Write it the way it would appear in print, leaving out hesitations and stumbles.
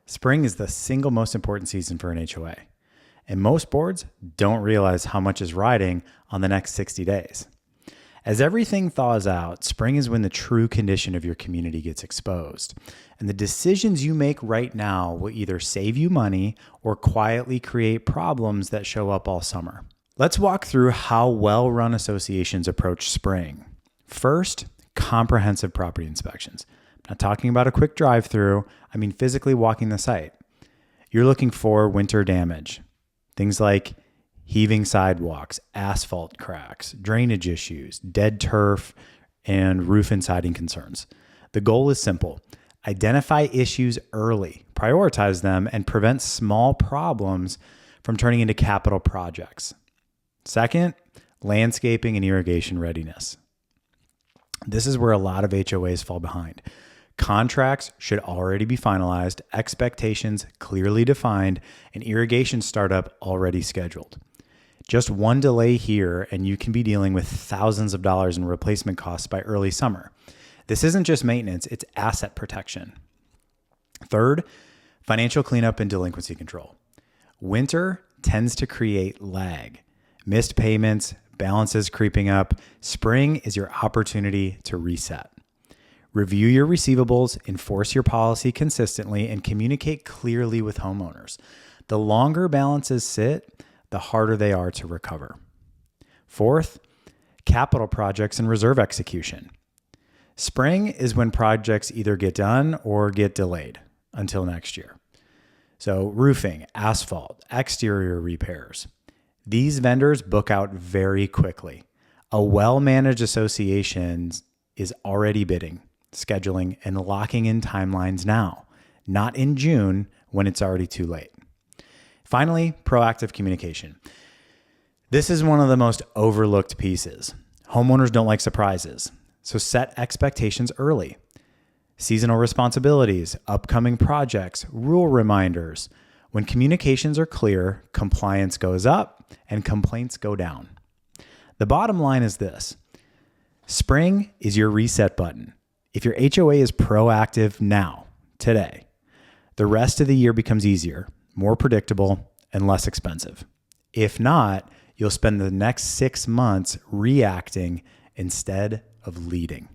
Spring is the single most important season for an HOA, and most boards don't realize how much is riding on the next 60 days. As everything thaws out, spring is when the true condition of your community gets exposed. And the decisions you make right now will either save you money or quietly create problems that show up all summer. Let's walk through how well-run associations approach spring. First, comprehensive property inspections. I'm not talking about a quick drive-through. I mean physically walking the site. You're looking for winter damage. Things like heaving sidewalks, asphalt cracks, drainage issues, dead turf, and roof and siding concerns. The goal is simple. Identify issues early, prioritize them, and prevent small problems from turning into capital projects. Second, landscaping and irrigation readiness. This is where a lot of HOAs fall behind. Contracts should already be finalized, expectations clearly defined, and irrigation startup already scheduled. Just one delay here, and you can be dealing with thousands of dollars in replacement costs by early summer. This isn't just maintenance, it's asset protection. Third, financial cleanup and delinquency control. Winter tends to create lag, missed payments, balances creeping up. Spring is your opportunity to reset. Review your receivables, enforce your policy consistently, and communicate clearly with homeowners. The longer balances sit, the harder they are to recover. Fourth, capital projects and reserve execution. Spring is when projects either get done or get delayed until next year. So roofing, asphalt, exterior repairs. These vendors book out very quickly. A well-managed association is already bidding, scheduling, and locking in timelines now, not in June when it's already too late. Finally, proactive communication. This is one of the most overlooked pieces. Homeowners don't like surprises, so set expectations early. Seasonal responsibilities, upcoming projects, rule reminders. When communications are clear, compliance goes up and complaints go down. The bottom line is this. Spring is your reset button. If your HOA is proactive now, today, the rest of the year becomes easier, more predictable, and less expensive. If not, you'll spend the next 6 months reacting instead of leading.